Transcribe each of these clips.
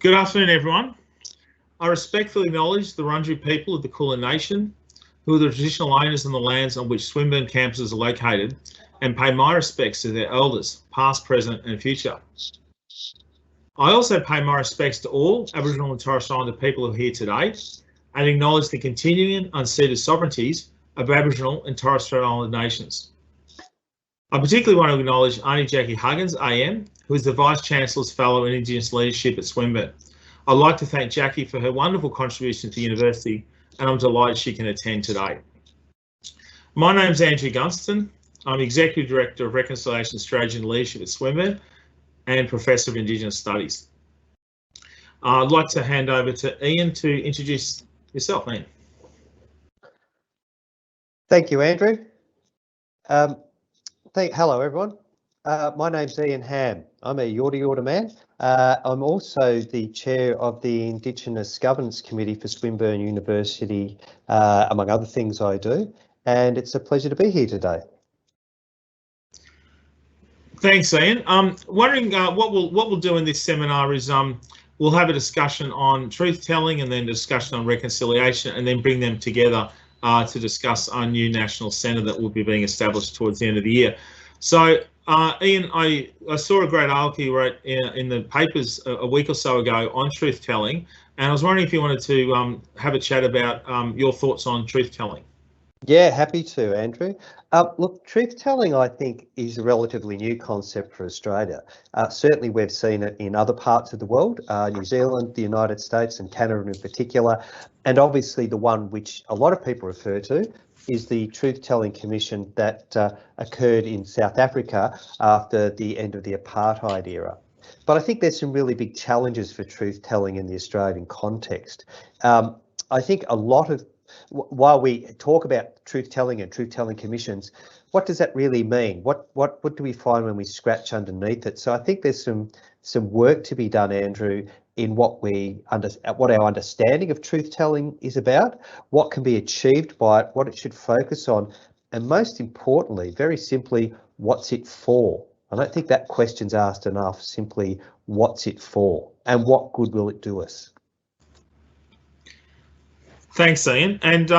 Good afternoon, everyone. I respectfully acknowledge the Wurundjeri people of the Kulin Nation, who are the traditional owners on the lands on which Swinburne campuses are located, and pay my respects to their elders, past, present and future. I also pay my respects to all Aboriginal and Torres Strait Islander people who are here today and acknowledge the continuing unceded sovereignties of Aboriginal and Torres Strait Islander nations. I particularly want to acknowledge Aunty Jackie Huggins, AM, who is the Vice-Chancellor's Fellow in Indigenous Leadership at Swinburne. I'd like to thank Jackie for her wonderful contribution to the university, and I'm delighted she can attend today. My name's Andrew Gunston. I'm Executive Director of Reconciliation Strategy and Leadership at Swinburne and Professor of Indigenous Studies. I'd like to hand over to Ian to introduce yourself, Ian. Thank you, Andrew. Hello, everyone. My name's Ian Ham. I'm a Yorta Yorta man. I'm also the chair of the Indigenous Governance Committee for Swinburne University, among other things I do, and it's a pleasure to be here today. Thanks, Ian. Wondering what we'll do in this seminar is we'll have a discussion on truth telling and then discussion on reconciliation, and then bring them together to discuss our new national centre that will be being established towards the end of the year. So, Ian, I saw a great article you wrote in the papers a week or so ago on truth telling, and I was wondering if you wanted to have a chat about your thoughts on truth telling. Yeah, happy to, Andrew. Look, truth telling, I think, is a relatively new concept for Australia. Certainly, we've seen it in other parts of the world, New Zealand, the United States and Canada in particular, and obviously the one which a lot of people refer to is the Truth Telling Commission that occurred in South Africa after the end of the apartheid era. But I think there's some really big challenges for truth telling in the Australian context. I think a lot of, while we talk about truth telling and truth telling commissions, what does that really mean? What do we find when we scratch underneath it? So I think there's some work to be done, Andrew, in what our understanding of truth telling is about, what can be achieved by it, what it should focus on, and most importantly, very simply, what's it for? I don't think that question's asked enough. Simply, what's it for, and what good will it do us? Thanks, Ian. And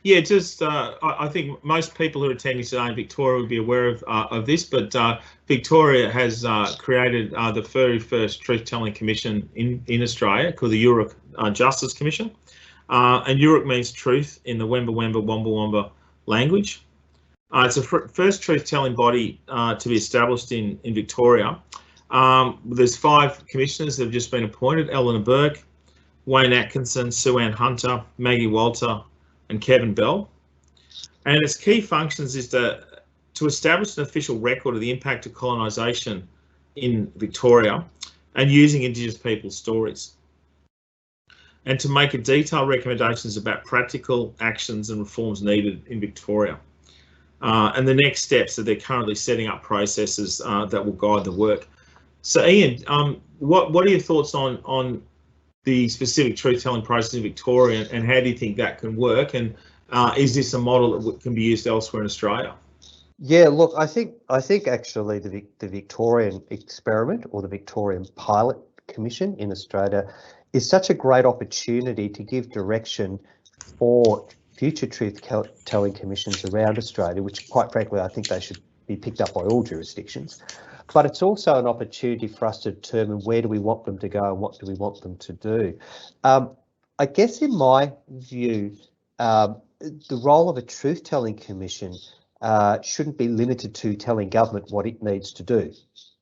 yeah, just I think most people who are attending today in Victoria would be aware of this, but Victoria has created the very first truth-telling commission in Australia called the Yurok Justice Commission. And Yurok means truth in the Wemba Wemba Wamba Wamba language. It's the first truth-telling body to be established in Victoria. There's 5 commissioners that have just been appointed: Eleanor Burke, Wayne Atkinson, Sue-Ann Hunter, Maggie Walter and Kevin Bell. And its key functions is to establish an official record of the impact of colonisation in Victoria and using Indigenous people's stories, and to make detailed recommendations about practical actions and reforms needed in Victoria. And the next steps that they're currently setting up processes that will guide the work. So Ian, what are your thoughts on the specific truth-telling process in Victoria, and how do you think that can work? And is this a model that can be used elsewhere in Australia? Yeah, look, I think actually the Victorian experiment, or the Victorian Pilot Commission in Australia, is such a great opportunity to give direction for future truth-telling commissions around Australia, which quite frankly I think they should be picked up by all jurisdictions. But it's also an opportunity for us to determine where do we want them to go and what do we want them to do. I guess in my view, the role of a truth-telling commission shouldn't be limited to telling government what it needs to do.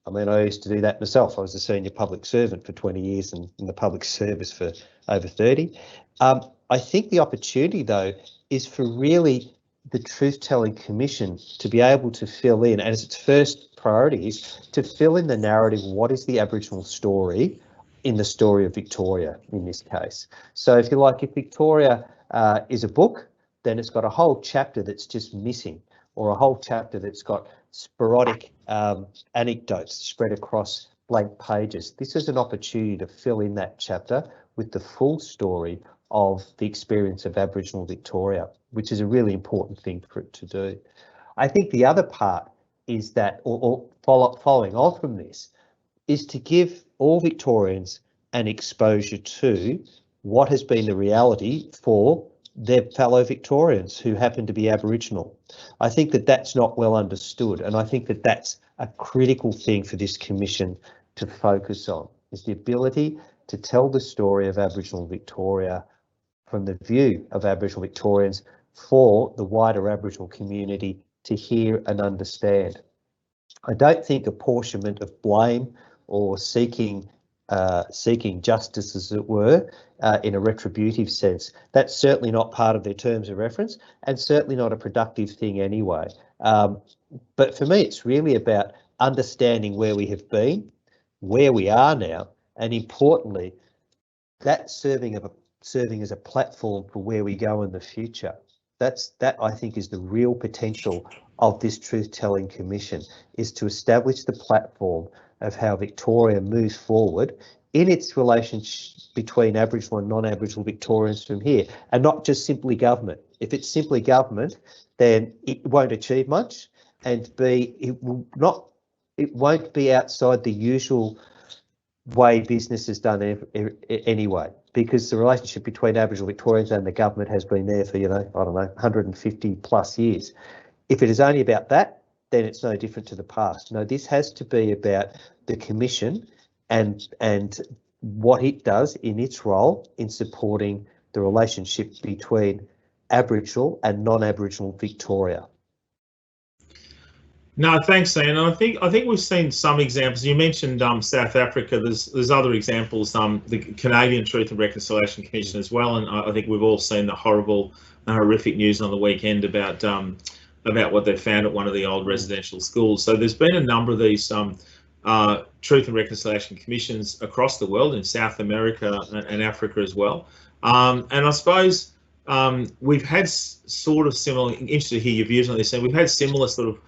I mean, I used to do that myself. I was a senior public servant for 20 years and in the public service for over 30. I think the opportunity, though, is for really the Truth-Telling Commission to be able to fill in, and as its first priority is to fill in the narrative, what is the Aboriginal story in the story of Victoria in this case. So if you like, if Victoria is a book, then it's got a whole chapter that's just missing, or a whole chapter that's got sporadic anecdotes spread across blank pages. This is an opportunity to fill in that chapter with the full story of the experience of Aboriginal Victoria, which is a really important thing for it to do. I think the other part is that, or following on from this, is to give all Victorians and exposure to what has been the reality for their fellow Victorians who happen to be Aboriginal. I think that that's not well understood, and I think that that's a critical thing for this commission to focus on, is the ability to tell the story of Aboriginal Victoria from the view of Aboriginal Victorians for the wider Aboriginal community to hear and understand. I don't think apportionment of blame or seeking justice, as it were, in a retributive sense, that's certainly not part of their terms of reference, and certainly not a productive thing anyway. But for me, it's really about understanding where we have been, where we are now, and importantly, that serving as a platform for where we go in the future. That I think is the real potential of this Truth-Telling Commission, is to establish the platform of how Victoria moves forward in its relationship between Aboriginal and non-Aboriginal Victorians from here, and not just simply government. If it's simply government, then it won't achieve much, and B, it won't be outside the usual way business is done anyway, because the relationship between Aboriginal Victorians and the government has been there for, I don't know, 150 plus years. If it is only about that, then it's no different to the past. No, this has to be about the Commission and what it does in its role in supporting the relationship between Aboriginal and non-Aboriginal Victoria. No, thanks, Ian. I think we've seen some examples. You mentioned South Africa. There's other examples. The Canadian Truth and Reconciliation Commission as well, and I think we've all seen the horrible and horrific news on the weekend about what they found at one of the old residential schools. So there's been a number of these Truth and Reconciliation Commissions across the world, in South America and Africa as well. And I suppose we've had sort of similar. Interested to hear your views on this. And we've had similar sort of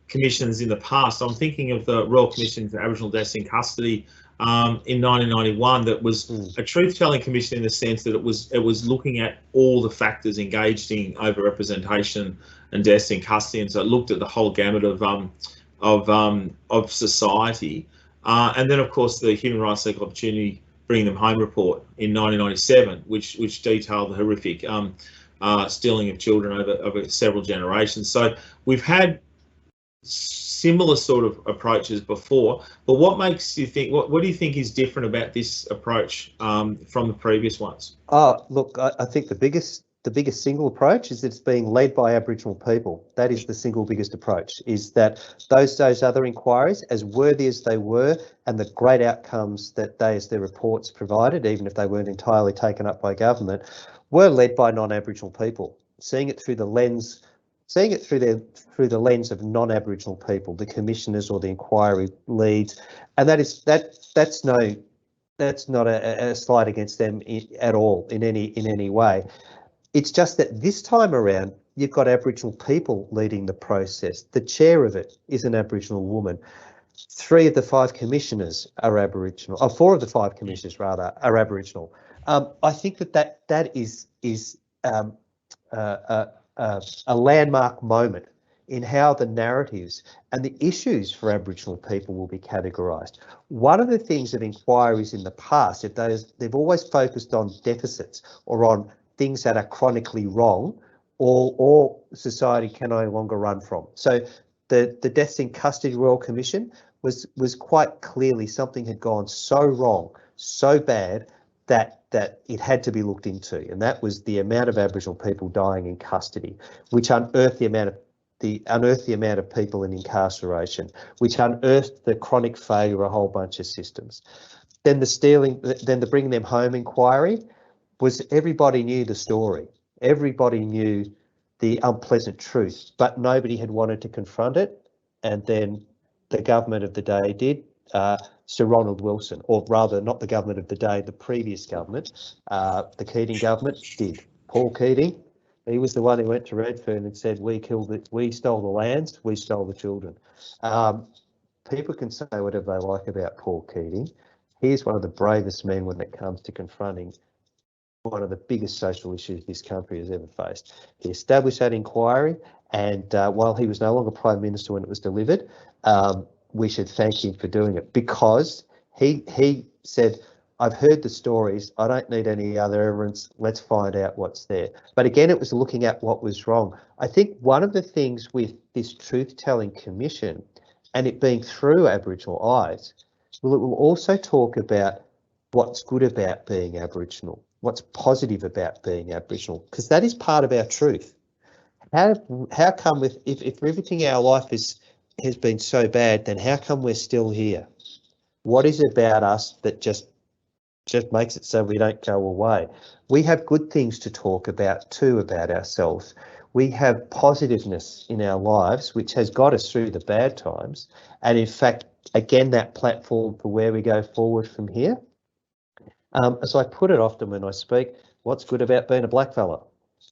commissions in the past. I'm thinking of the Royal Commission for Aboriginal Deaths in Custody in 1991. That was a truth-telling commission in the sense that it was looking at all the factors engaged in overrepresentation and deaths in custody, and so it looked at the whole gamut of society. And then, of course, the Human Rights Equal Opportunity Bringing Them Home report in 1997, which detailed the horrific stealing of children over several generations. So we've had similar sort of approaches before, but what makes you think, what do you think is different about this approach from the previous ones? Oh, look, I think the biggest single approach is that it's being led by Aboriginal people. That is the single biggest approach, is that those other inquiries, as worthy as they were, and the great outcomes that they, as their reports provided, even if they weren't entirely taken up by government, were led by non-Aboriginal people, seeing it through the lens of non-Aboriginal people, the commissioners or the inquiry leads, and that's not a slight against them at all in any way. It's just that this time around, you've got Aboriginal people leading the process. The chair of it is an Aboriginal woman. 3 of the 5 commissioners are Aboriginal, or 4 of the 5 commissioners rather are Aboriginal. I think that is a landmark moment in how the narratives and the issues for Aboriginal people will be categorised. One of the things of inquiries in the past, they've always focused on deficits or on things that are chronically wrong or society can no longer run from. So the Deaths in Custody Royal Commission was quite clearly something had gone so wrong, so bad, that it had to be looked into, and that was the amount of Aboriginal people dying in custody, which unearthed the amount of people in incarceration, which unearthed the chronic failure of a whole bunch of systems. Then the Bringing Them Home inquiry was, everybody knew the story, everybody knew the unpleasant truth, but nobody had wanted to confront it. And then the government of the day did. Sir Ronald Wilson, or rather not the government of the day, the previous government, the Keating government did. Paul Keating, he was the one who went to Redfern and said, we stole the lands, we stole the children. People can say whatever they like about Paul Keating. He's one of the bravest men when it comes to confronting one of the biggest social issues this country has ever faced. He established that inquiry, and while he was no longer Prime Minister when it was delivered, we should thank him for doing it, because he said, I've heard the stories. I don't need any other evidence. Let's find out what's there. But again, it was looking at what was wrong. I think one of the things with this Truth-Telling Commission, and it being through Aboriginal eyes, it will also talk about what's good about being Aboriginal, what's positive about being Aboriginal, because that is part of our truth. How come if everything in our life has been so bad, then how come we're still here? What is it about us that just makes it so we don't go away? We have good things to talk about too about ourselves. We have positiveness in our lives, which has got us through the bad times. And in fact, again, that platform for where we go forward from here. As I put it often when I speak, what's good about being a blackfella?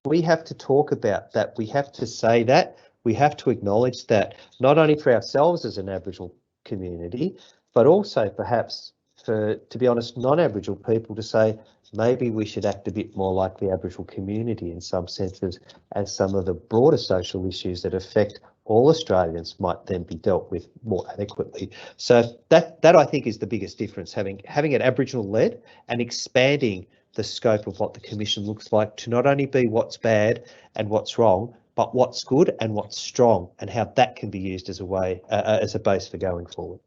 We have to talk about that. We have to say that. We have to acknowledge that, not only for ourselves as an Aboriginal community, but also perhaps for, to be honest, non-Aboriginal people to say, maybe we should act a bit more like the Aboriginal community in some senses, as some of the broader social issues that affect all Australians might then be dealt with more adequately. So that I think is the biggest difference, having it Aboriginal led and expanding the scope of what the Commission looks like to not only be what's bad and what's wrong, but what's good and what's strong, and how that can be used as a way, as a base for going forward.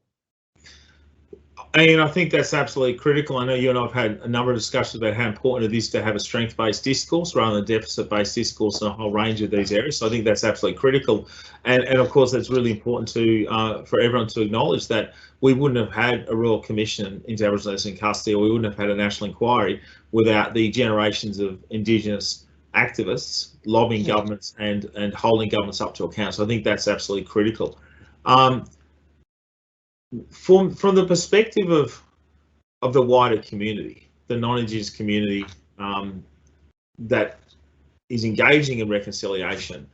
And I think that's absolutely critical. I know you and I have had a number of discussions about how important it is to have a strength-based discourse rather than deficit-based discourse in a whole range of these areas. So I think that's absolutely critical. And of course, it's really important to for everyone to acknowledge that we wouldn't have had a Royal Commission into Aboriginal in custody, or we wouldn't have had a national inquiry without the generations of Indigenous activists lobbying governments and holding governments up to account. So I think that's absolutely critical. From the perspective of the wider community, the non-Indigenous community that is engaging in reconciliation,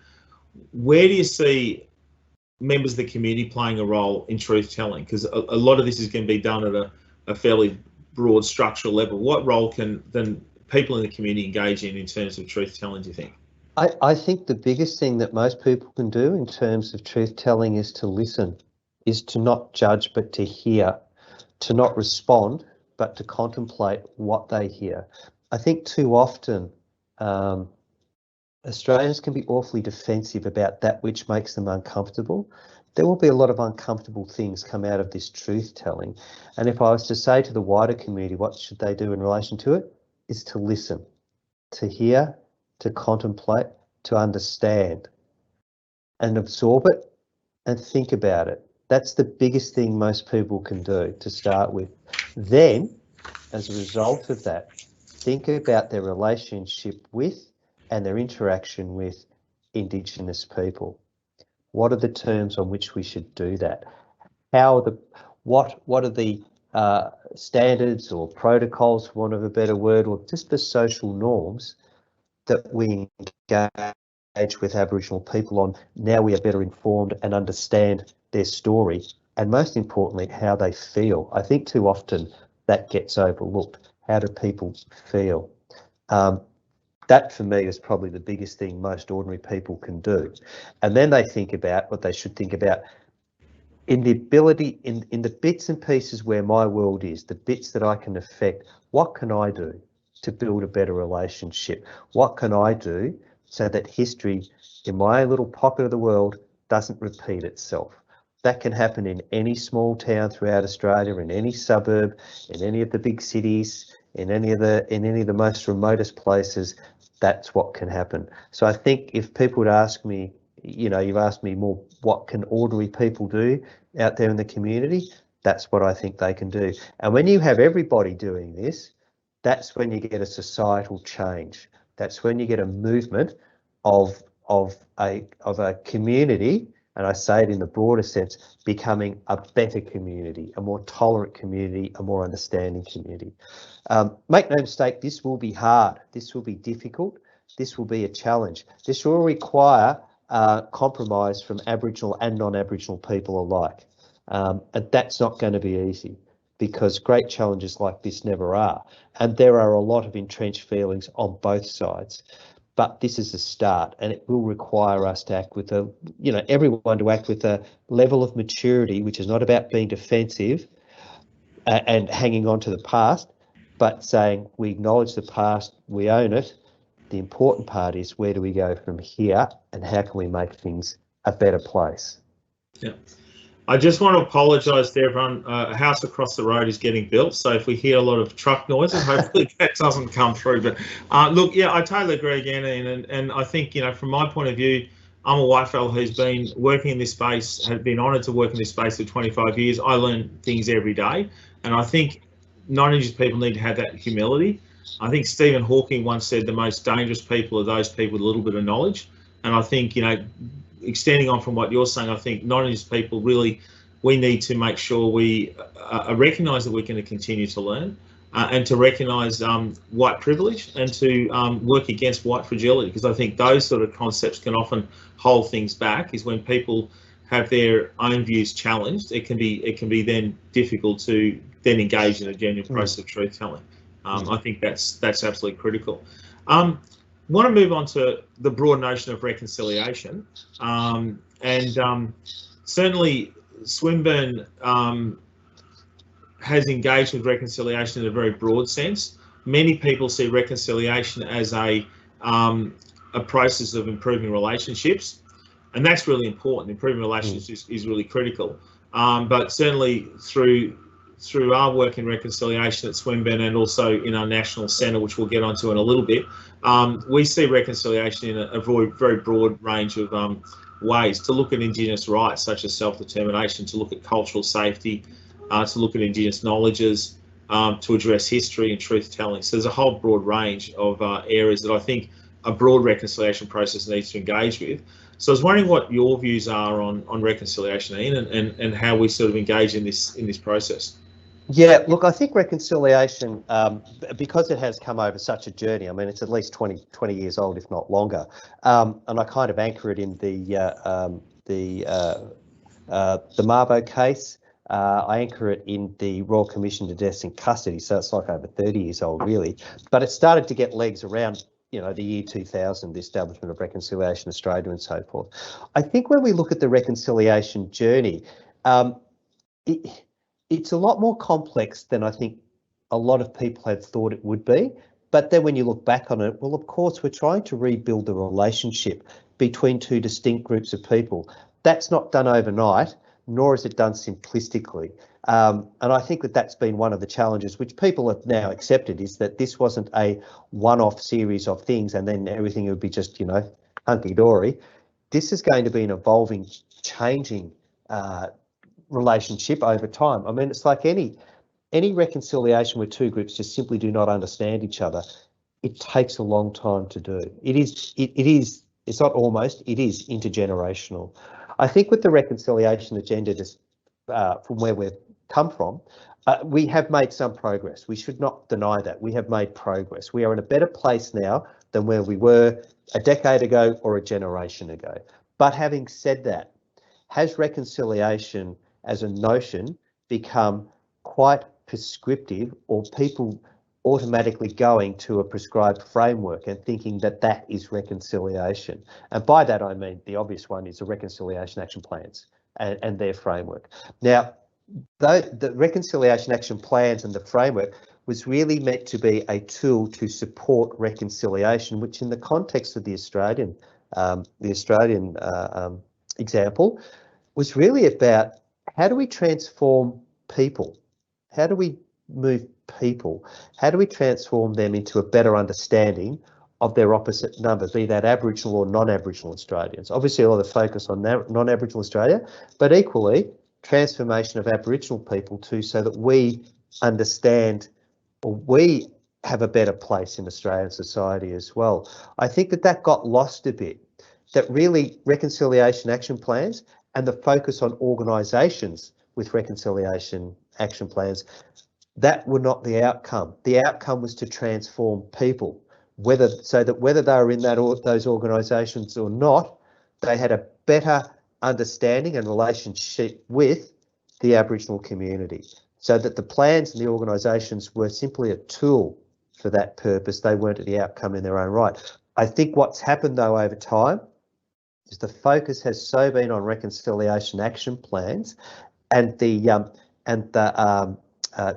where do you see members of the community playing a role in truth-telling? Because a lot of this is going to be done at a fairly broad structural level. What role can then people in the community engage in terms of truth-telling, do you think? I think the biggest thing that most people can do in terms of truth-telling is to listen, is to not judge but to hear, to not respond but to contemplate what they hear. I think too often Australians can be awfully defensive about that which makes them uncomfortable. There will be a lot of uncomfortable things come out of this truth-telling. And if I was to say to the wider community, what should they do in relation to it, is to listen, to hear, to contemplate, to understand and absorb it and think about it. That's the biggest thing most people can do to start with. Then, as a result of that, think about their relationship with and their interaction with Indigenous people. What are the terms on which we should do that? What are the standards or protocols, for want of a better word, or just the social norms that we engage with Aboriginal people on? Now we are better informed and understand their story, and most importantly, how they feel. I think too often that gets overlooked. How do people feel? That for me is probably the biggest thing most ordinary people can do. And then they think about what they should think about in the ability, in the bits and pieces where my world is, the bits that I can affect. What can I do to build a better relationship? What can I do so that history in my little pocket of the world doesn't repeat itself? That can happen in any small town throughout Australia, in any suburb, in any of the big cities, in any of the most remotest places. That's what can happen. So I think if people would ask me, you know, you've asked me more, what can ordinary people do out there in the community? That's what I think they can do. And when you have everybody doing this, that's when you get a societal change. That's when you get a movement of a community, and I say it in the broader sense, becoming a better community, a more tolerant community, a more understanding community. Make no mistake, this will be hard. This will be difficult. This will be a challenge. This will require compromise from Aboriginal and non-Aboriginal people alike. And that's not going to be easy, because great challenges like this never are. And there are a lot of entrenched feelings on both sides. But this is a start, and it will require us to act with everyone to act with a level of maturity, which is not about being defensive and hanging on to the past, but saying we acknowledge the past, we own it. The important part is where do we go from here and how can we make things a better place? Yeah. I just want to apologise to everyone. A house across the road is getting built, so if we hear a lot of truck noises, hopefully that doesn't come through. But look, yeah, I totally agree again, Ian, and I think, you know, from my point of view, I'm a white fella who's been working in this space, have been honoured to work in this space for 25 years. I learn things every day, and I think non-Indigenous people need to have that humility. I think Stephen Hawking once said the most dangerous people are those people with a little bit of knowledge, and I think, you know, extending on from what you're saying, I think non-Indigenous people really, we need to make sure we recognise that we're going to continue to learn and to recognise white privilege and to work against white fragility, because I think those sort of concepts can often hold things back. Is when people have their own views challenged, it can be then difficult to then engage in a genuine process of truth telling. I think that's absolutely critical. Want to move on to the broad notion of reconciliation, and certainly Swinburne has engaged with reconciliation in a very broad sense. Many people see reconciliation as a process of improving relationships, and that's really important. Improving relationships is really critical, but certainly through our work in reconciliation at Swinburne and also in our National Centre, which we'll get onto in a little bit, we see reconciliation in a very broad range of ways. To look at Indigenous rights such as self-determination, to look at cultural safety, to look at Indigenous knowledges, to address history and truth-telling. So there's a whole broad range of areas that I think a broad reconciliation process needs to engage with. So I was wondering what your views are on reconciliation, Ian, and how we sort of engage in this process. Yeah, look, I think reconciliation, because it has come over such a journey, I mean, it's at least 20 years old, if not longer, and I kind of anchor it in the Mabo case. I anchor it in the Royal Commission to Deaths in Custody, so it's like over 30 years old, really. But it started to get legs around, you know, the year 2000, the establishment of Reconciliation Australia and so forth. I think when we look at the reconciliation journey, it's a lot more complex than I think a lot of people had thought it would be. But then when you look back on it, well, of course, we're trying to rebuild the relationship between two distinct groups of people. That's not done overnight, nor is it done simplistically. And I think that that's been one of the challenges which people have now accepted, is that this wasn't a one-off series of things and then everything would be just, you know, hunky-dory. This is going to be an evolving, changing relationship over time. I mean, it's like any reconciliation where two groups just simply do not understand each other. It takes a long time to do. It's not almost, it is intergenerational. I think with the reconciliation agenda, just from where we've come from, we have made some progress. We should not deny that. We have made progress. We are in a better place now than where we were a decade ago or a generation ago. But having said that, has reconciliation as a notion become quite prescriptive, or people automatically going to a prescribed framework and thinking that that is reconciliation? And by that I mean the obvious one is the reconciliation action plans and their framework. Now, the reconciliation action plans and the framework was really meant to be a tool to support reconciliation, which in the context of the Australian example was really about how do we transform people? How do we move people? How do we transform them into a better understanding of their opposite numbers, be that Aboriginal or non-Aboriginal Australians? Obviously, a lot of focus on non-Aboriginal Australia, but equally transformation of Aboriginal people too, so that we understand, or we have a better place in Australian society as well. I think that got lost a bit, that really reconciliation action plans and the focus on organisations with reconciliation action plans, that were not the outcome. The outcome was to transform people, so that whether they were in those organisations or not, they had a better understanding and relationship with the Aboriginal community, so that the plans and the organisations were simply a tool for that purpose. They weren't the outcome in their own right. I think what's happened though over time is the focus has so been on reconciliation action plans and the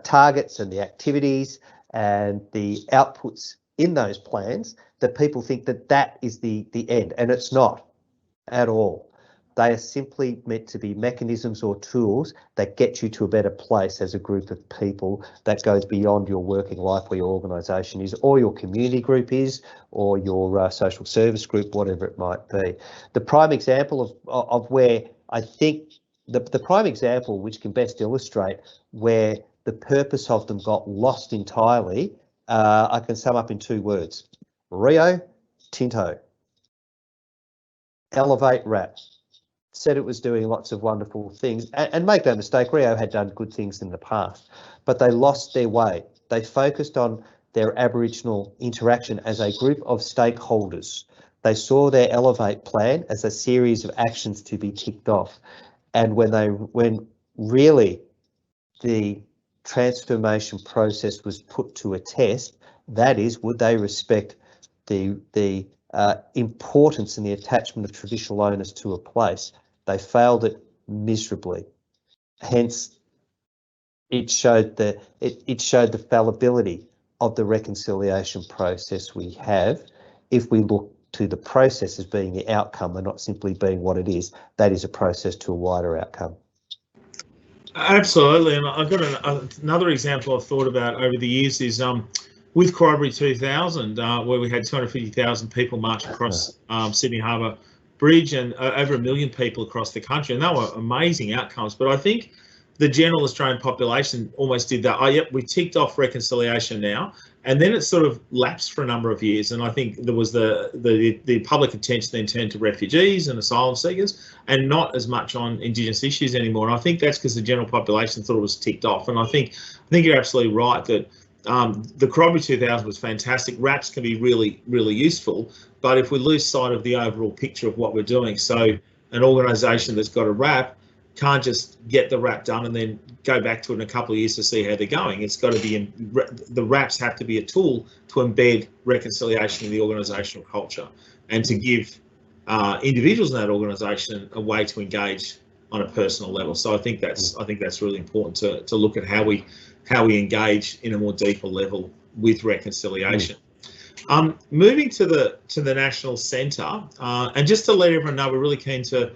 targets and the activities and the outputs in those plans, that people think that that is the end, and it's not at all. They are simply meant to be mechanisms or tools that get you to a better place as a group of people that goes beyond your working life where your organisation is, or your community group is, or your social service group, whatever it might be. The prime example of where I think the prime example which can best illustrate where the purpose of them got lost entirely, I can sum up in 2 words: Rio Tinto. Elevate RAP. Said it was doing lots of wonderful things, and make no mistake, Rio had done good things in the past, but they lost their way. They focused on their Aboriginal interaction as a group of stakeholders. They saw their Elevate plan as a series of actions to be ticked off, and when really the transformation process was put to a test, that is, would they respect the importance and the attachment of traditional owners to a place? They failed it miserably. Hence, it showed the fallibility of the reconciliation process we have. If we look to the process as being the outcome and not simply being what it is, that is a process to a wider outcome. Absolutely, and I've got another example I've thought about over the years is with Corroboree 2000, where we had 250,000 people march across Sydney Harbour Bridge, and over 1 million people across the country, and they were amazing outcomes. But I think the general Australian population almost did that. Oh, yep, we ticked off reconciliation now, and then it sort of lapsed for a number of years. And I think there was the public attention then turned to refugees and asylum seekers, and not as much on Indigenous issues anymore. And I think that's because the general population thought it was ticked off. And I think you're absolutely right that the Corroboree 2000 was fantastic. RAPs can be really, really useful, but if we lose sight of the overall picture of what we're doing, so an organisation that's got a RAP can't just get the RAP done and then go back to it in a couple of years to see how they're going. It's got to be the RAPs have to be a tool to embed reconciliation in the organisational culture and to give individuals in that organisation a way to engage on a personal level. So I think that's really important to look at how we engage in a more deeper level with reconciliation. Moving to the National Centre, and just to let everyone know, we're really keen to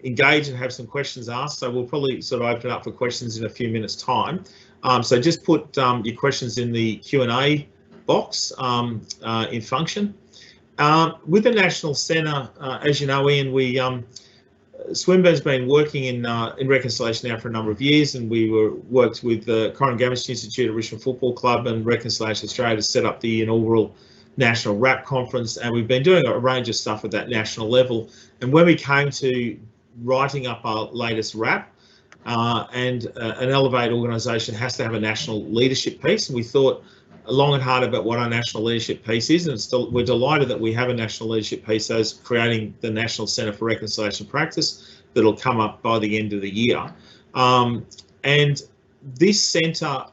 engage and have some questions asked. So we'll probably sort of open it up for questions in a few minutes' time. So just put your questions in the Q&A box in function. With the National Centre, as you know, Ian, Swinburne's been working in reconciliation now for a number of years, and we worked with the Corrin Gamage Institute at Richmond Football Club and Reconciliation Australia to set up the inaugural National RAP Conference, and we've been doing a range of stuff at that national level. And when we came to writing up our latest RAP, and an Elevate organisation has to have a national leadership piece, and we thought long and hard about what our national leadership piece is, and we're delighted that we have a national leadership piece as creating the National Centre for Reconciliation Practice that'll come up by the end of the year. And this centre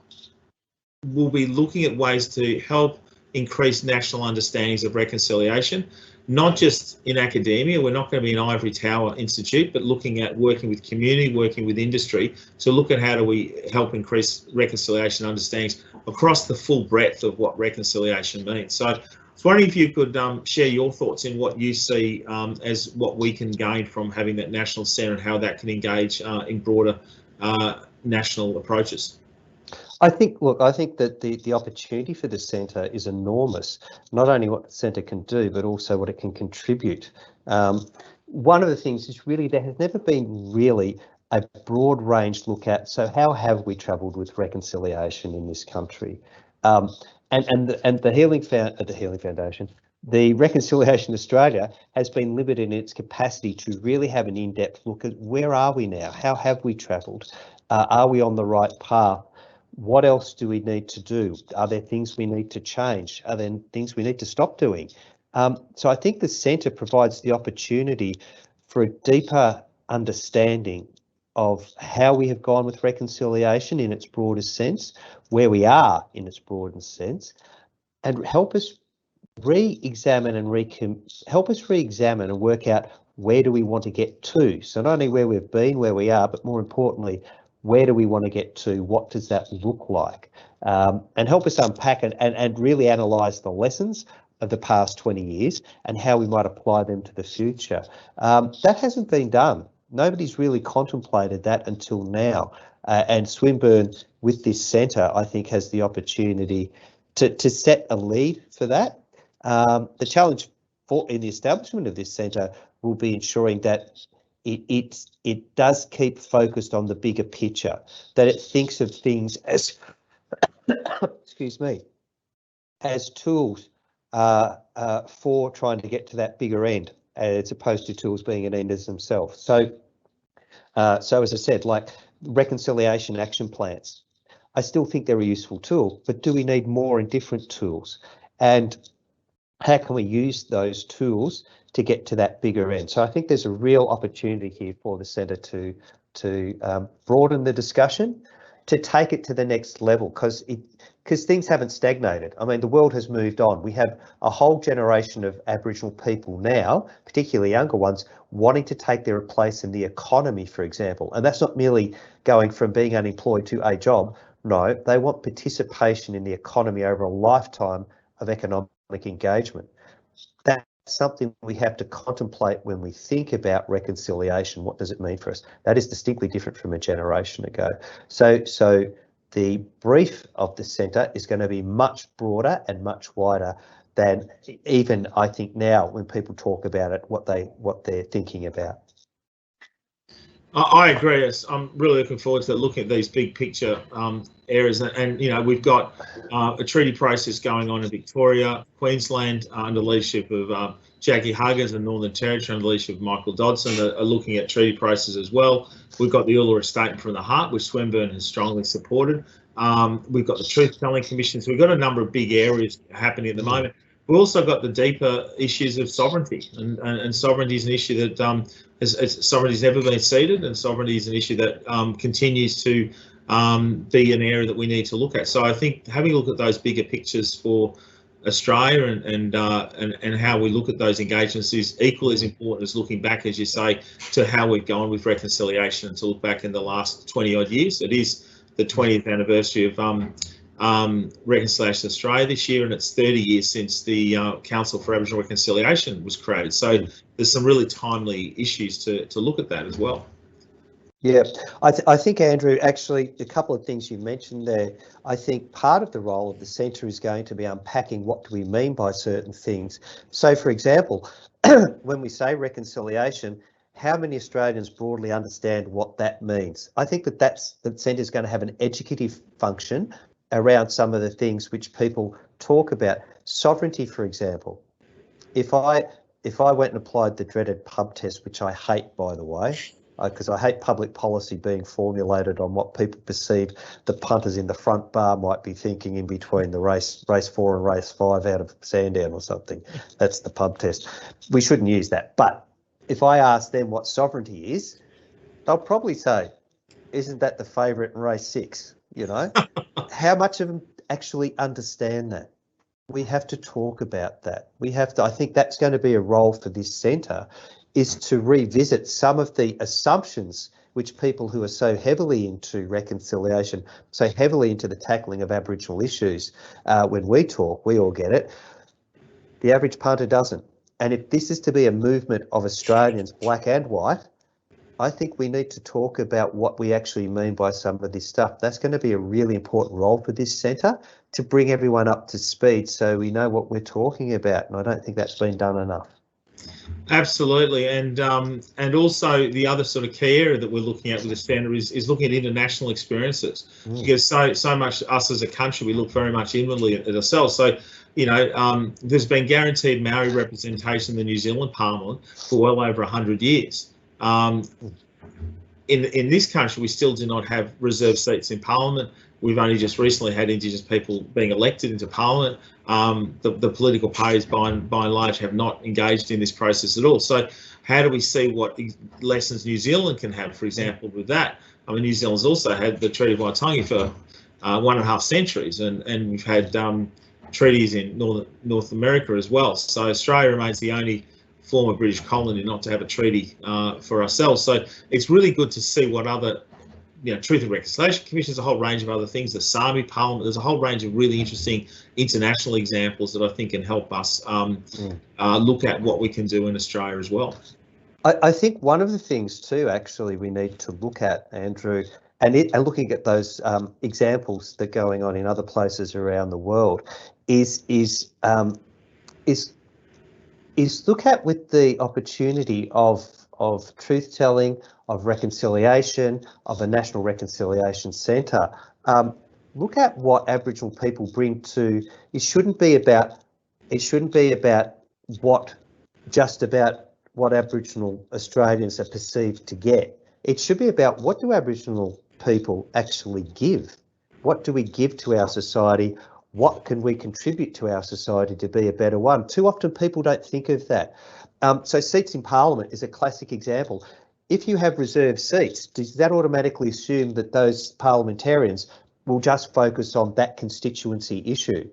will be looking at ways to help increase national understandings of reconciliation, not just in academia. We're not going to be an ivory tower institute, but looking at working with community, working with industry to look at how do we help increase reconciliation understandings across the full breadth of what reconciliation means. So I was wondering if you could share your thoughts in what you see as what we can gain from having that national centre and how that can engage in broader national approaches. I think that the opportunity for the centre is enormous, not only what the centre can do, but also what it can contribute. One of the things is really there has never been really a broad range look at, so how have we travelled with reconciliation in this country? And the Healing Foundation, the Reconciliation Australia has been limited in its capacity to really have an in-depth look at where are we now? How have we travelled? Are we on the right path? What else do we need to do? Are there things we need to change? Are there things we need to stop doing? So I think the centre provides the opportunity for a deeper understanding of how we have gone with reconciliation in its broadest sense, where we are in its broadest sense, and help us re-examine and work out where do we want to get to. So not only where we've been, where we are, but more importantly, Where do we want to get to? What does that look like? And help us unpack it and really analyse the lessons of the past 20 years and how we might apply them to the future. That hasn't been done. Nobody's really contemplated that until now. And Swinburne, with this centre, I think has the opportunity to set a lead for that. The challenge in the establishment of this centre will be ensuring that it does keep focused on the bigger picture, that it thinks of things as, excuse me, as tools for trying to get to that bigger end, as opposed to tools being an end as themselves. So as I said, like reconciliation action plans, I still think they're a useful tool, but do we need more and different tools? And how can we use those tools to get to that bigger end? So I think there's a real opportunity here for the centre to broaden the discussion, to take it to the next level, because things haven't stagnated. I mean, the world has moved on. We have a whole generation of Aboriginal people now, particularly younger ones, wanting to take their place in the economy, for example. And that's not merely going from being unemployed to a job. No, they want participation in the economy over a lifetime of economic engagement. That's something we have to contemplate when we think about reconciliation. What does it mean for us? That is distinctly different from a generation ago. So the brief of the centre is going to be much broader and much wider than even, I think, now when people talk about it, what they're thinking about. I agree. I'm really looking forward to looking at these big picture areas, and you know, we've got a treaty process going on in Victoria, Queensland under leadership of Jackie Huggins, and Northern Territory under leadership of Michael Dodson are looking at treaty processes as well. We've got the Uluru Statement from the Heart, which Swinburne has strongly supported. We've got the Truth Telling Commission. So we've got a number of big areas happening at the moment. We've also got the deeper issues of sovereignty, and sovereignty is an issue that sovereignty has never been ceded, and sovereignty is an issue that continues to be an area that we need to look at. So I think having a look at those bigger pictures for Australia and how we look at those engagements is equally as important as looking back, as you say, to how we've gone with reconciliation, and to look back in the last 20 odd years. It is the 20th anniversary of Reconciliation Australia this year, and it's 30 years since the Council for Aboriginal Reconciliation was created. So there's some really timely issues to look at that as well. Yeah, I think, Andrew, actually, a couple of things you mentioned there. I think part of the role of the centre is going to be unpacking what do we mean by certain things. So, for example, when we say reconciliation, how many Australians broadly understand what that means? I think that the centre is going to have an educative function around some of the things which people talk about. Sovereignty, for example. If I went and applied the dreaded pub test, which I hate, by the way, because I hate public policy being formulated on what people perceive the punters in the front bar might be thinking in between the race 4 and race 5 out of Sandown or something. That's the pub test. We shouldn't use that. But if I ask them what sovereignty is, they'll probably say, isn't that the favourite in race 6? You know, how much of them actually understand that? We have to talk about that. We have to, I think that's going to be a role for this centre, is to revisit some of the assumptions which people who are so heavily into reconciliation, so heavily into the tackling of Aboriginal issues, when we talk, we all get it. The average punter doesn't. And if this is to be a movement of Australians, black and white, I think we need to talk about what we actually mean by some of this stuff. That's going to be a really important role for this centre, to bring everyone up to speed so we know what we're talking about. And I don't think that's been done enough. Absolutely, and also the other sort of key area that we're looking at with the centre is looking at international experiences, because so much us as a country, we look very much inwardly at ourselves. So, you know, there's been guaranteed Maori representation in the New Zealand Parliament for well over 100 years. In this country, we still do not have reserved seats in Parliament. We've only just recently had Indigenous people being elected into Parliament. The political parties, by and large, have not engaged in this process at all. So how do we see what lessons New Zealand can have, for example, with that? I mean, New Zealand's also had the Treaty of Waitangi for 1.5 centuries, and we've had treaties in North America as well. So Australia remains the only former British colony not to have a treaty for ourselves. So it's really good to see what other Truth and Reconciliation Commission. There's a whole range of other things. The Sami Parliament. There's a whole range of really interesting international examples that I think can help us look at what we can do in Australia as well. I think one of the things too, actually, we need to look at, Andrew, and looking at those examples that are going on in other places around the world, is look at with the opportunity of truth telling, of reconciliation, of a National Reconciliation Centre. Look at what Aboriginal people bring to. It shouldn't be about what Aboriginal Australians are perceived to get. It should be about what do Aboriginal people actually give? What do we give to our society? What can we contribute to our society to be a better one? Too often people don't think of that. So seats in Parliament is a classic example. If you have reserved seats, does that automatically assume that those parliamentarians will just focus on that constituency issue?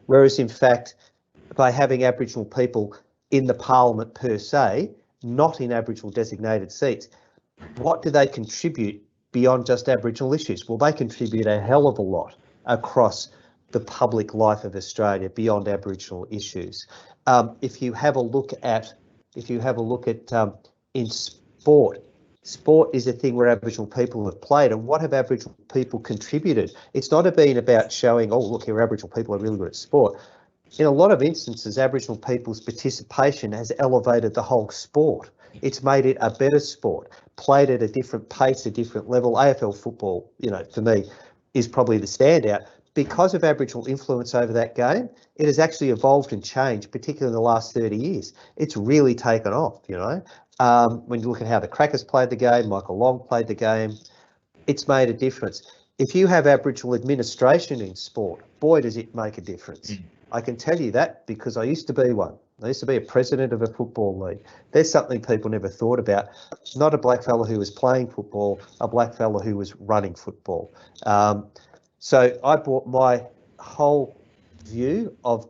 Whereas in fact, by having Aboriginal people in the Parliament per se, not in Aboriginal designated seats, what do they contribute beyond just Aboriginal issues? Well, they contribute a hell of a lot across the public life of Australia beyond Aboriginal issues. If you have a look at in sport is a thing where Aboriginal people have played, and what have Aboriginal people contributed? It's not been about showing, oh, look here, Aboriginal people are really good at sport. In a lot of instances, Aboriginal people's participation has elevated the whole sport. It's made it a better sport, played at a different pace, a different level. AFL football, for me, is probably the standout. Because of Aboriginal influence over that game, it has actually evolved and changed, particularly in the last 30 years. It's really taken off, When you look at how the Crackers played the game, Michael Long played the game, it's made a difference. If you have Aboriginal administration in sport, boy, does it make a difference. I can tell you that because I used to be one. I used to be a president of a football league. There's something people never thought about. Not a black fella who was playing football, a black fella who was running football. So I brought my whole view of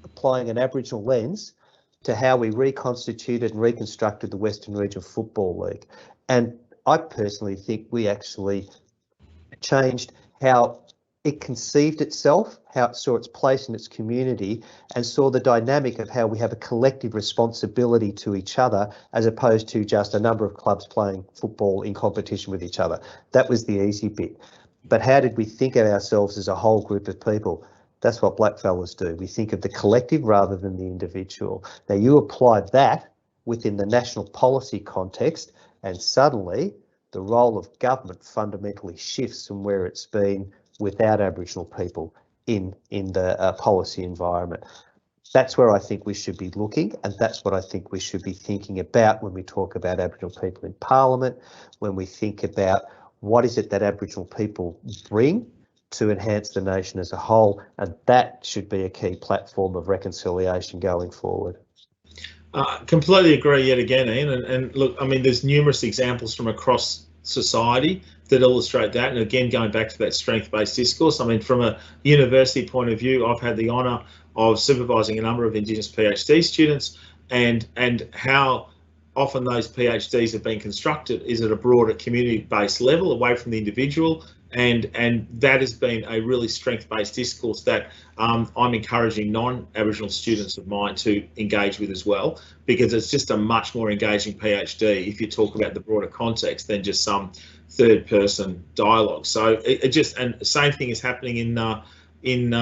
applying an Aboriginal lens to how we reconstituted and reconstructed the Western Region Football League. And I personally think we actually changed how it conceived itself, how it saw its place in its community, and saw the dynamic of how we have a collective responsibility to each other as opposed to just a number of clubs playing football in competition with each other. That was the easy bit. But how did we think of ourselves as a whole group of people? That's what blackfellas do. We think of the collective rather than the individual. Now you apply that within the national policy context and suddenly the role of government fundamentally shifts from where it's been without Aboriginal people in the policy environment. That's where I think we should be looking, and that's what I think we should be thinking about when we talk about Aboriginal people in Parliament, when we think about what is it that Aboriginal people bring to enhance the nation as a whole, and that should be a key platform of reconciliation going forward. Completely agree yet again, Ian. And look, I mean, there's numerous examples from across society that illustrate that. And again, going back to that strength-based discourse, I mean, from a university point of view, I've had the honour of supervising a number of Indigenous PhD students, and how often those PhDs have been constructed is at a broader community-based level, away from the individual, and that has been a really strength-based discourse that I'm encouraging non-Aboriginal students of mine to engage with as well, because it's just a much more engaging PhD if you talk about the broader context than just some third-person dialogue. So it just, and the same thing is happening in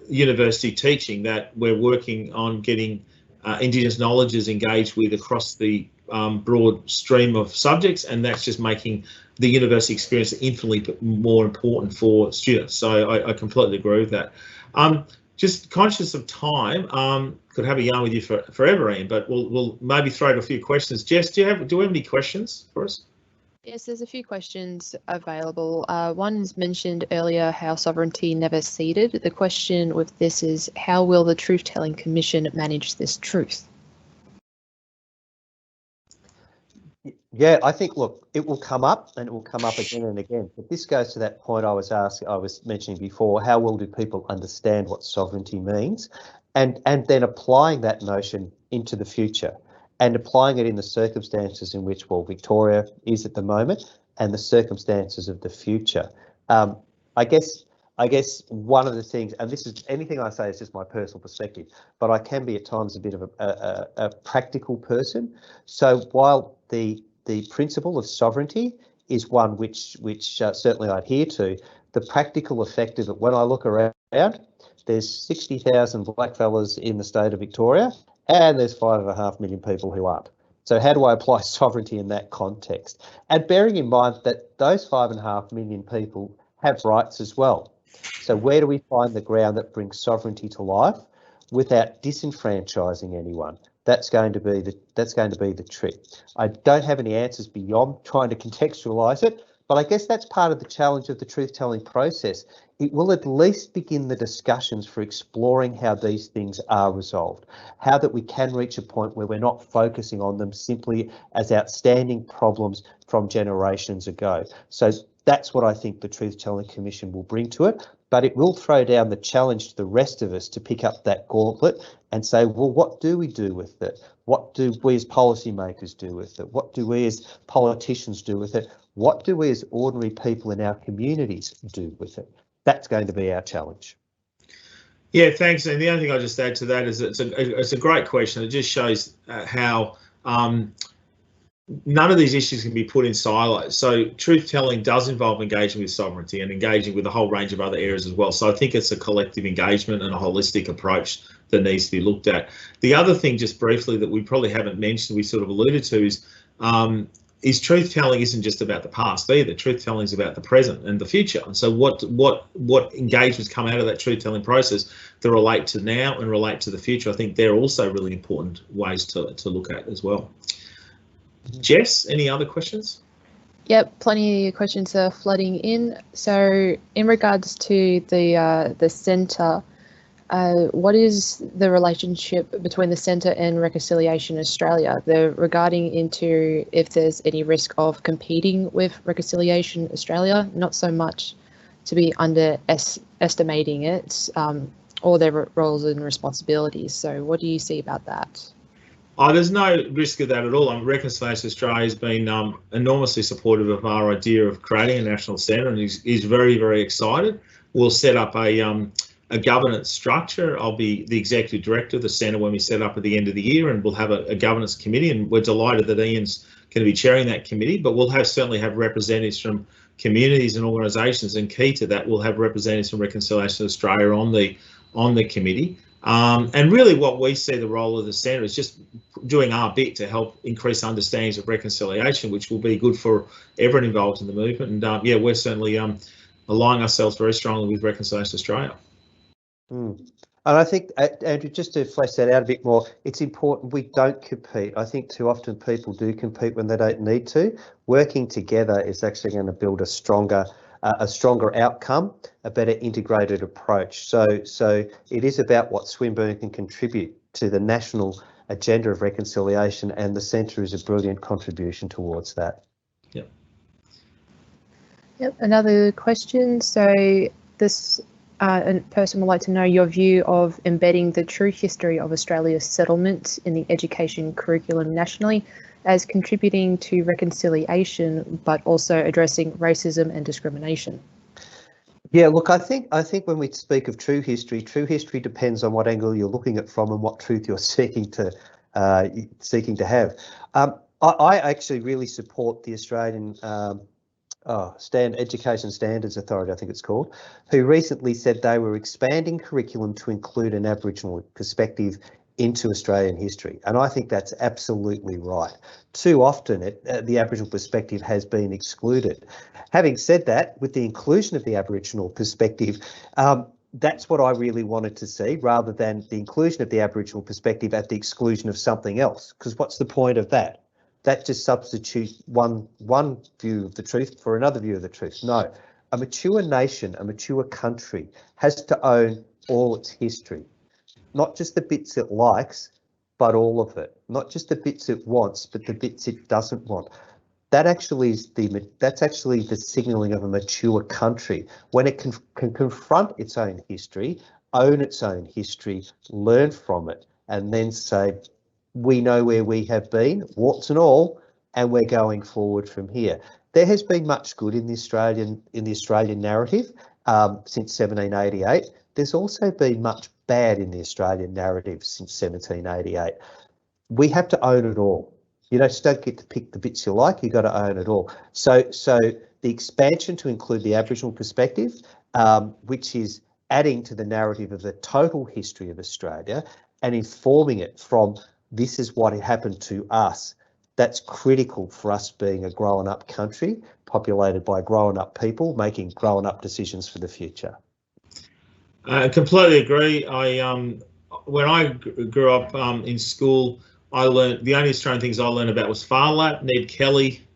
university teaching, that we're working on getting Indigenous knowledges engaged with across the broad stream of subjects, and that's just making the university experience infinitely more important for students. So I completely agree with that. Just conscious of time, could have a yarn with you forever, Ian, but we'll maybe throw out a few questions. Jess, do we have any questions for us? Yes, there's a few questions available. One's mentioned earlier how sovereignty never ceded. The question with this is, how will the Truth Telling Commission manage this truth? Yeah, I think, look, it will come up and it will come up again and again. But this goes to that point I was mentioning before, how well do people understand what sovereignty means? And then applying that notion into the future and applying it in the circumstances in which, well, Victoria is at the moment, and the circumstances of the future. I guess one of the things, and this is anything I say is just my personal perspective, but I can be at times a bit of a practical person. So while the principle of sovereignty is one which certainly I adhere to, the practical effect of it, when I look around, there's 60,000 blackfellas in the state of Victoria, and there's 5.5 million people who aren't. So how do I apply sovereignty in that context? And bearing in mind that those 5.5 million people have rights as well. So where do we find the ground that brings sovereignty to life without disenfranchising anyone? That's going to be the trick. I don't have any answers beyond trying to contextualise it, but I guess that's part of the challenge of the truth-telling process. It will at least begin the discussions for exploring how these things are resolved, how that we can reach a point where we're not focusing on them simply as outstanding problems from generations ago. So that's what I think the Truth-Telling Commission will bring to it, but it will throw down the challenge to the rest of us to pick up that gauntlet and say, well, what do we do with it? What do we as policymakers do with it? What do we as politicians do with it? What do we as ordinary people in our communities do with it? That's going to be our challenge. Yeah, thanks. And the only thing I just add to that is it's a great question. It just shows how none of these issues can be put in silos. So truth-telling does involve engaging with sovereignty and engaging with a whole range of other areas as well. So I think it's a collective engagement and a holistic approach that needs to be looked at. The other thing, just briefly, that we probably haven't mentioned, we sort of alluded to, is truth-telling isn't just about the past either. Truth-telling is about the present and the future. And so what engagements come out of that truth-telling process that relate to now and relate to the future, I think they're also really important ways to look at as well. Jess, any other questions? Yep, plenty of questions are flooding in. So in regards to the centre, what is the relationship between the centre and Reconciliation Australia? They're regarding into if there's any risk of competing with Reconciliation Australia, not so much to be underestimating it, or their roles and responsibilities. So what do you see about that? There's no risk of that at all. Reconciliation Australia has been enormously supportive of our idea of creating a national centre and is very, very excited. We'll set up a governance structure. I'll be the executive director of the centre when we set up at the end of the year, and we'll have a governance committee, and we're delighted that Ian's going to be chairing that committee, but we'll certainly have representatives from communities and organisations, and key to that, we'll have representatives from Reconciliation Australia on the committee. And really what we see the role of the centre is just doing our bit to help increase understandings of reconciliation, which will be good for everyone involved in the movement. And yeah, we're certainly aligning ourselves very strongly with Reconciliation Australia. And I think, Andrew, just to flesh that out a bit more, it's important we don't compete. I think too often people do compete when they don't need to. Working together is actually going to build a stronger outcome, a better integrated approach. So it is about what Swinburne can contribute to the national agenda of reconciliation, and the centre is a brilliant contribution towards that. Yep, another question. So this a person would like to know your view of embedding the true history of Australia's settlement in the education curriculum nationally as contributing to reconciliation, but also addressing racism and discrimination. Yeah, look, I think when we speak of true history depends on what angle you're looking at from and what truth you're seeking to have. I actually really support the Australian Education Standards Authority, I think it's called, who recently said they were expanding curriculum to include an Aboriginal perspective into Australian history. And I think that's absolutely right. Too often the Aboriginal perspective has been excluded. Having said that, with the inclusion of the Aboriginal perspective, that's what I really wanted to see, rather than the inclusion of the Aboriginal perspective at the exclusion of something else. Because what's the point of that? That just substitutes one view of the truth for another view of the truth. No, a mature nation, a mature country has to own all its history. Not just the bits it likes, but all of it. Not just the bits it wants, but the bits it doesn't want. That's actually the signalling of a mature country, when it can confront its own history, own its own history, learn from it, and then say, we know where we have been, warts and all, and we're going forward from here. There has been much good in the Australian narrative since 1788. There's also been much bad in the Australian narrative since 1788. We have to own it all. You just don't get to pick the bits you like. You've got to own it all. So the expansion to include the Aboriginal perspective, which is adding to the narrative of the total history of Australia and informing it from this is what happened to us. That's critical for us being a grown-up country, populated by grown-up people, making grown-up decisions for the future. I completely agree. When I grew up in school, I learned the only Australian things I learned about was Phar Lap, Ned Kelly,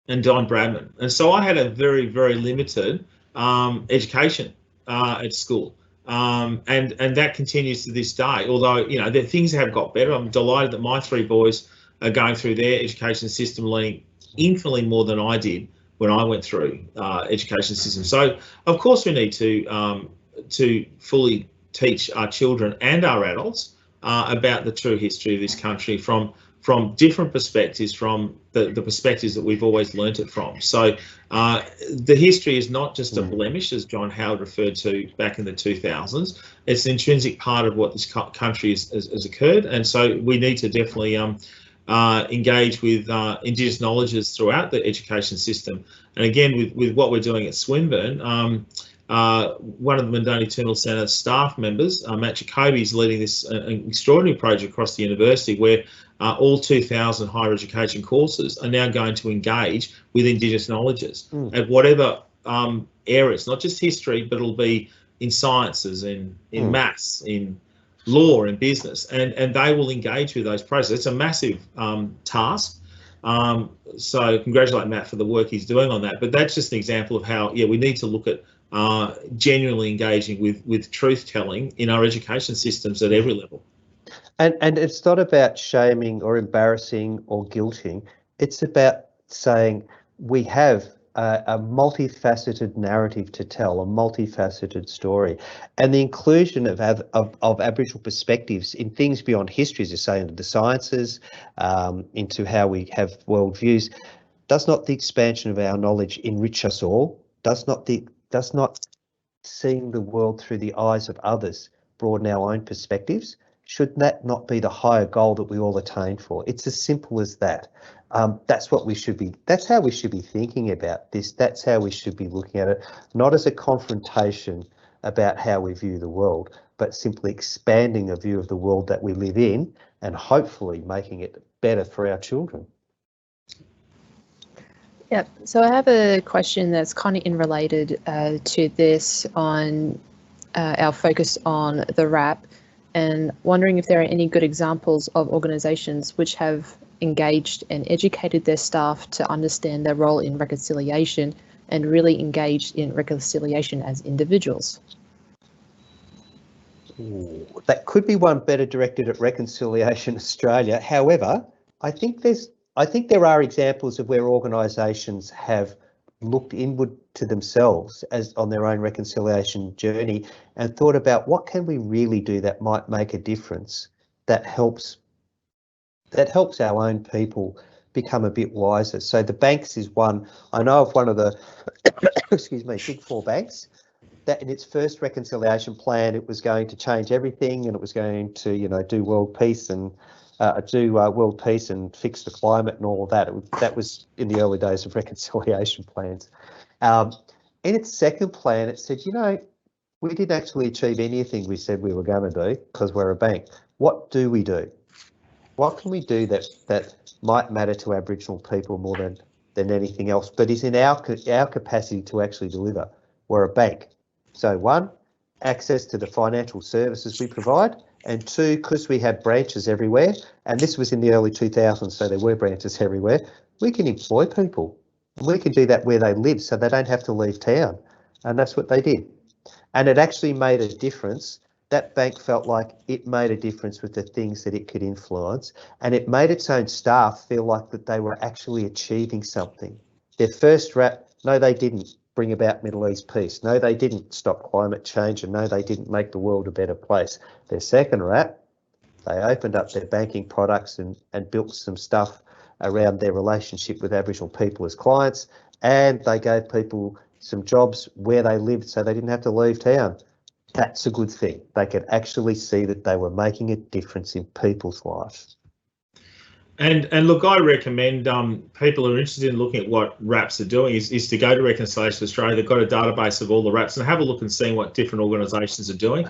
and Don Bradman, and so I had a very, very limited education at school, and that continues to this day. Although the things have got better. I'm delighted that my three boys are going through their education system, learning infinitely more than I did when I went through education system. So of course we need to fully teach our children and our adults about the true history of this country from different perspectives, from the perspectives that we've always learnt it from. So the history is not just a blemish, as John Howard referred to back in the 2000s. It's an intrinsic part of what this country has occurred, and so we need to definitely engage with Indigenous knowledges throughout the education system. And again, with what we're doing at Swinburne, one of the Mundane Eternal Centre staff members, Matt Jacoby, is leading this extraordinary project across the university where all 2,000 higher education courses are now going to engage with Indigenous knowledges at whatever area. It's not just history, but it'll be in sciences, in maths, in law and business, and they will engage with those processes. It's a massive task. So congratulate Matt for the work he's doing on that. But that's just an example of how, we need to look at genuinely engaging with truth telling in our education systems at every level. And it's not about shaming or embarrassing or guilting. It's about saying we have a multifaceted narrative to tell, a multifaceted story, and the inclusion of Aboriginal perspectives in things beyond history, as you say, into the sciences, into how we have worldviews. Does not the expansion of our knowledge enrich us all? Does not seeing the world through the eyes of others broaden our own perspectives? Should that not be the higher goal that we all attain for? It's as simple as that. That's what we should be. That's how we should be thinking about this. That's how we should be looking at it, not as a confrontation about how we view the world, but simply expanding a view of the world that we live in and hopefully making it better for our children. Yep. So I have a question that's kind of related to this on our focus on the RAP, and wondering if there are any good examples of organisations which have engaged and educated their staff to understand their role in reconciliation and really engaged in reconciliation as individuals. Ooh, that could be one better directed at Reconciliation Australia. However, I think there are examples of where organisations have looked inward to themselves as on their own reconciliation journey and thought about what can we really do that might make a difference, that helps our own people become a bit wiser. So the banks is one. I know of one of the excuse me, big four banks that in its first reconciliation plan it was going to change everything, and it was going to do world peace and fix the climate and all of that. That was in the early days of reconciliation plans. In its second plan, it said, we didn't actually achieve anything we said we were going to do because we're a bank. What do we do? What can we do that might matter to Aboriginal people more than anything else, but is in our capacity to actually deliver? We're a bank. So one, access to the financial services we provide. And two, because we have branches everywhere, and this was in the early 2000s, so there were branches everywhere, we can employ people. We can do that where they live so they don't have to leave town. And that's what they did. And it actually made a difference. That bank felt like it made a difference with the things that it could influence, and it made its own staff feel like that they were actually achieving something. Their first RAP, no, they didn't bring about Middle East peace. No, they didn't stop climate change, and no, they didn't make the world a better place. Their second RAP, they opened up their banking products and built some stuff around their relationship with Aboriginal people as clients, and they gave people some jobs where they lived so they didn't have to leave town. That's a good thing. They could actually see that they were making a difference in people's lives. And look, I recommend people who are interested in looking at what RAPs are doing is to go to Reconciliation Australia. They've got a database of all the RAPs and have a look and see what different organisations are doing.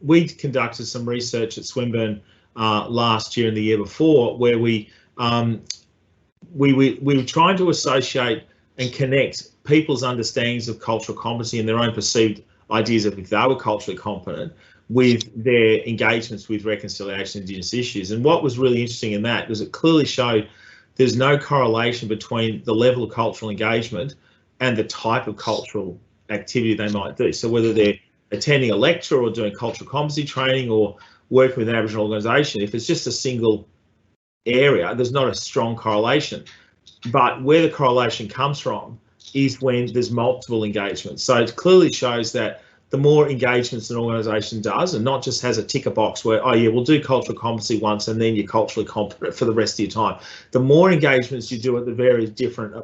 We conducted some research at Swinburne last year and the year before, where we were trying to associate and connect people's understandings of cultural competency and their own perceived ideas of if they were culturally competent with their engagements with reconciliation and Indigenous issues. And what was really interesting in that was it clearly showed there's no correlation between the level of cultural engagement and the type of cultural activity they might do. So whether they're attending a lecture or doing cultural competency training or working with an Aboriginal organisation, if it's just a single area, there's not a strong correlation. But where the correlation comes from is when there's multiple engagements. So it clearly shows that the more engagements an organisation does, and not just has a ticker box where, oh yeah, we'll do cultural competency once and then you're culturally competent for the rest of your time. The more engagements you do at the various different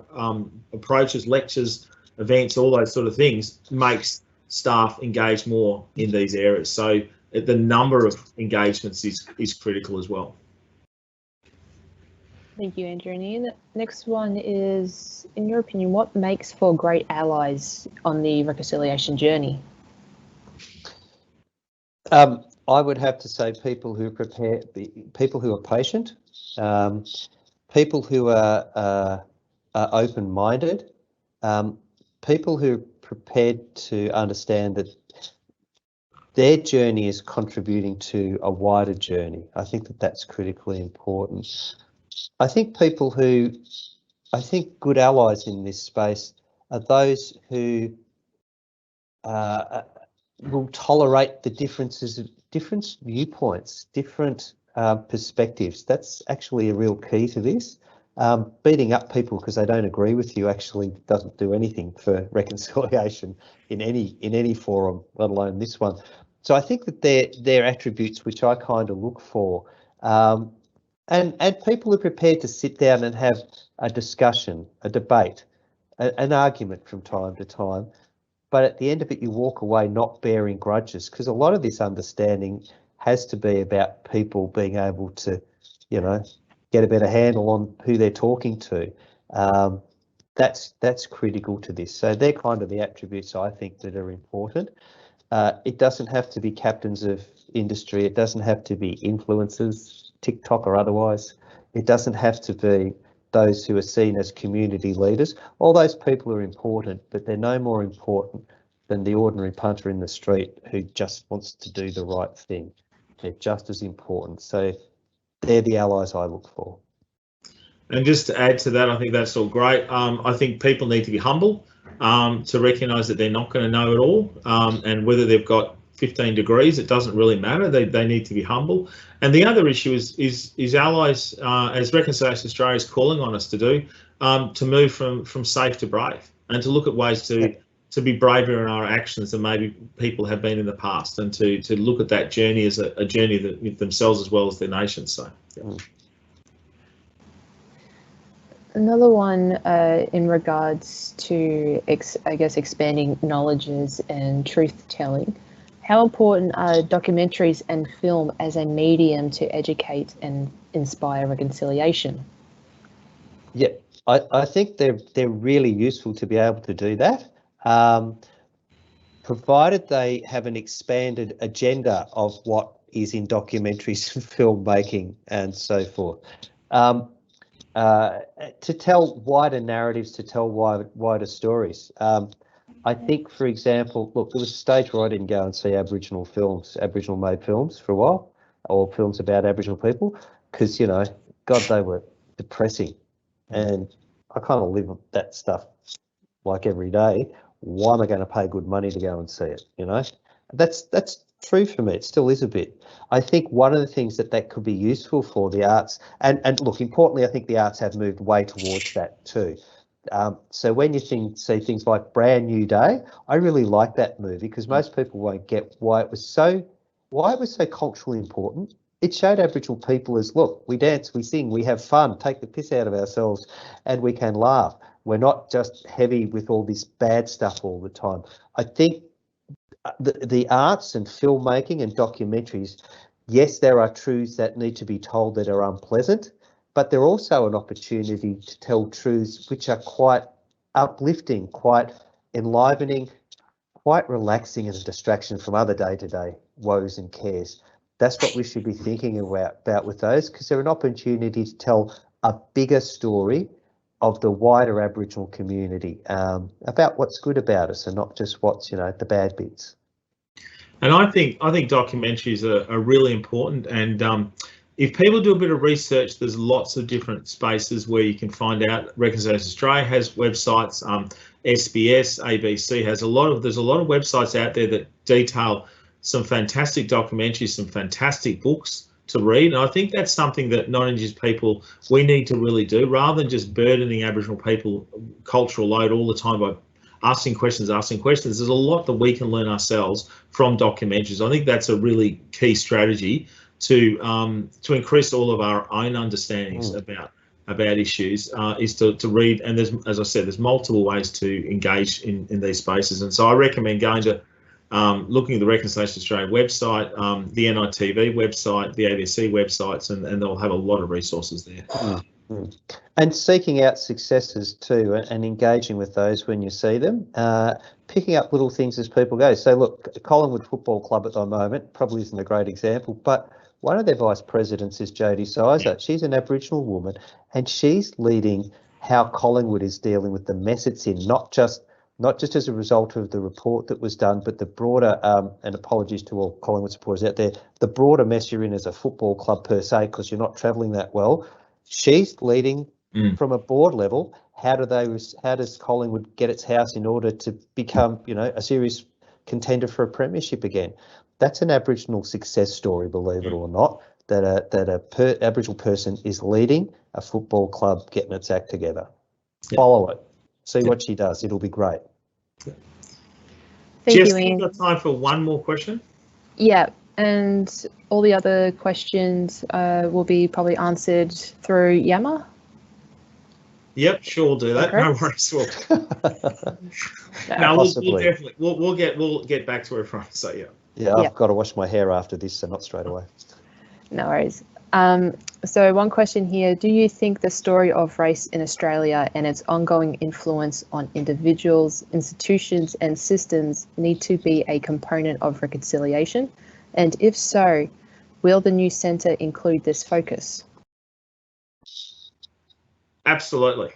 approaches, lectures, events, all those sort of things, makes staff engage more in these areas. So the number of engagements is critical as well. Thank you, Andrew and Ian. Next one is, in your opinion, what makes for great allies on the reconciliation journey? I would have to say people who prepare, people who are patient, people who are open-minded, people who are prepared to understand that their journey is contributing to a wider journey. I think that that's critically important. I think good allies in this space are those who will tolerate the differences of different viewpoints, different perspectives. That's actually a real key to this. Beating up people because they don't agree with you actually doesn't do anything for reconciliation in any forum, let alone this one. So I think that they're attributes which I kind of look for. And people are prepared to sit down and have a discussion, a debate, an argument from time to time. But at the end of it, you walk away not bearing grudges, because a lot of this understanding has to be about people being able to, get a better handle on who they're talking to. That's critical to this. So they're kind of the attributes I think that are important. It doesn't have to be captains of industry. It doesn't have to be influencers, TikTok or otherwise. It doesn't have to be those who are seen as community leaders. All those people are important, but they're no more important than the ordinary punter in the street who just wants to do the right thing. They're just as important. So they're the allies I look for. And just to add to that, I think that's all great. I think people need to be humble to recognise that they're not going to know it all, and whether they've got 15 degrees, it doesn't really matter. They need to be humble. And the other issue is allies, as Reconciliation Australia is calling on us to do, to move from safe to brave, and to look at ways to be braver in our actions than maybe people have been in the past, and to look at that journey as a journey that themselves as well as their nation. So. Yeah. Another one in regards to, I guess, expanding knowledges and truth telling. How important are documentaries and film as a medium to educate and inspire reconciliation? Yeah, I think they're really useful to be able to do that, provided they have an expanded agenda of what is in documentaries and filmmaking and so forth. To tell wider narratives, to tell wider stories. I think, for example, look, there was a stage where I didn't go and see Aboriginal films, Aboriginal made films for a while, or films about Aboriginal people, because, God, they were depressing. And I kind of live that stuff like every day. Why am I going to pay good money to go and see it? That's true for me. It still is a bit. I think one of the things that could be useful for the arts, and look, importantly, I think the arts have moved way towards that too. So when you see things like Brand New Day, I really like that movie because most people won't get why it was so culturally important it showed Aboriginal people as, look, we dance, we sing, we have fun, take the piss out of ourselves, and we can laugh. We're not just heavy with all this bad stuff all the time. I think the arts and filmmaking and documentaries, yes, there are truths that need to be told that are unpleasant, but they're also an opportunity to tell truths which are quite uplifting, quite enlivening, quite relaxing as a distraction from other day-to-day woes and cares. That's what we should be thinking about with those, because they're an opportunity to tell a bigger story of the wider Aboriginal community, about what's good about us and not just what's, the bad bits. And I think documentaries are really important. And if people do a bit of research, there's lots of different spaces where you can find out. Reconciliation Australia has websites. SBS, ABC has there's a lot of websites out there that detail some fantastic documentaries, some fantastic books to read. And I think that's something that non-Indigenous people, we need to really do, rather than just burdening Aboriginal people cultural load all the time by asking questions. There's a lot that we can learn ourselves from documentaries. I think that's a really key strategy to increase all of our own understandings about issues, is to read. And there's, as I said, there's multiple ways to engage in these spaces. And so I recommend going to looking at the Reconciliation Australia website, the NITV website, the ABC websites, and they'll have a lot of resources there. And seeking out successes too, and engaging with those when you see them, picking up little things as people go. So look, Collingwood Football Club at the moment probably isn't a great example, but one of their vice presidents is Jodie Sizer. She's an Aboriginal woman, and she's leading how Collingwood is dealing with the mess it's in, not just as a result of the report that was done, but the broader, and apologies to all Collingwood supporters out there, the broader mess you're in as a football club per se, because you're not travelling that well. She's leading from a board level. How does Collingwood get its house in order to become, a serious contender for a premiership again? That's an Aboriginal success story, believe it or not, that a Aboriginal person is leading a football club getting its act together. Yep. Follow it. See what she does. It'll be great. Thank Jess, you, Ian. We've got time for one more question. Yeah, and all the other questions will be probably answered through Yammer. Yep, sure, we'll do that. Okay. No worries. We'll get back to her from. So yeah. Yeah, I've got to wash my hair after this, so not straight away. No worries. So one question here, do you think the story of race in Australia and its ongoing influence on individuals, institutions and systems need to be a component of reconciliation? And if so, will the new centre include this focus? Absolutely.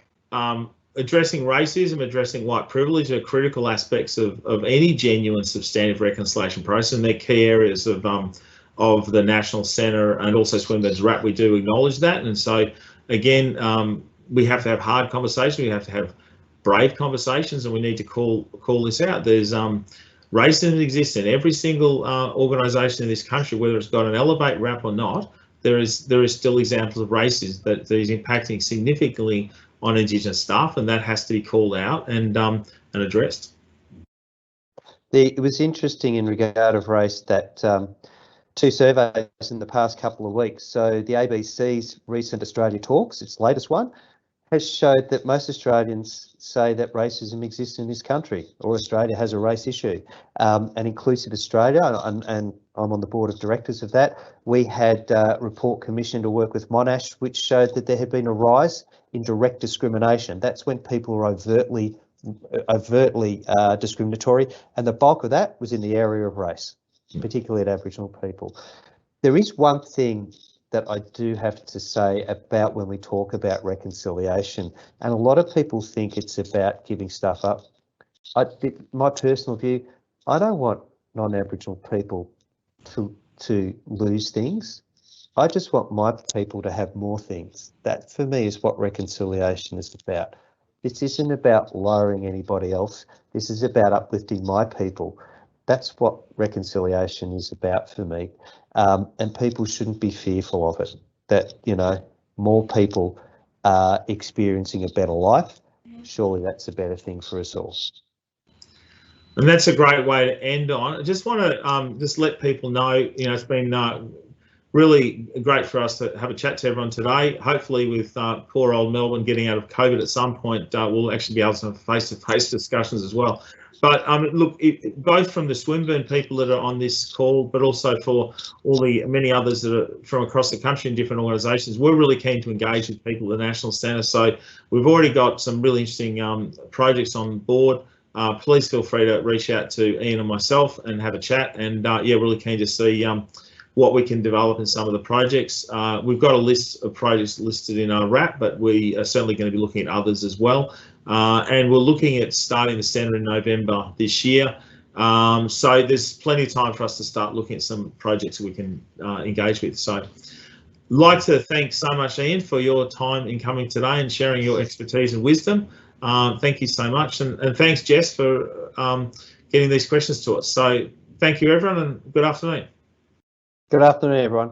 Addressing racism, addressing white privilege are critical aspects of any genuine substantive reconciliation process, and they're key areas of the National Centre and also Swinburne's RAP. We do acknowledge that, and so again, we have to have hard conversations. We have to have brave conversations, and we need to call this out. There's racism exists in every single organisation in this country, whether it's got an Elevate RAP or not. There is still examples of racism that is impacting significantly on Indigenous staff, and that has to be called out and addressed. It was interesting in regard of race that two surveys in the past couple of weeks. So the ABC's recent Australia Talks, its latest one, has showed that most Australians say that racism exists in this country, or Australia has a race issue. And Inclusive Australia, and I'm on the board of directors of that, we had a report commissioned to work with Monash, which showed that there had been a rise in direct discrimination. That's when people are overtly discriminatory, and the bulk of that was in the area of race, particularly at Aboriginal people. There is one thing that I do have to say about when we talk about reconciliation, and a lot of people think it's about giving stuff up. My personal view, I don't want non-Aboriginal people to lose things. I just want my people to have more things. That for me is what reconciliation is about. This isn't about lowering anybody else. This is about uplifting my people. That's what reconciliation is about for me. And people shouldn't be fearful of it, that, more people are experiencing a better life. Surely that's a better thing for us all. And that's a great way to end on. I just want to just let people know, it's been really great for us to have a chat to everyone today. Hopefully with poor old Melbourne getting out of COVID at some point, we'll actually be able to have face-to-face discussions as well. But look, both from the Swinburne people that are on this call, but also for all the many others that are from across the country in different organisations, we're really keen to engage with people at the National Centre. So we've already got some really interesting projects on board. Please feel free to reach out to Ian and myself and have a chat. And yeah, really keen to see what we can develop in some of the projects. We've got a list of projects listed in our wrap, but we are certainly going to be looking at others as well. And we're looking at starting the centre in November this year. So there's plenty of time for us to start looking at some projects that we can engage with. So I'd like to thank so much, Ian, for your time in coming today and sharing your expertise and wisdom. Thank you so much. And thanks, Jess, for getting these questions to us. So thank you, everyone, and good afternoon. Good afternoon, everyone.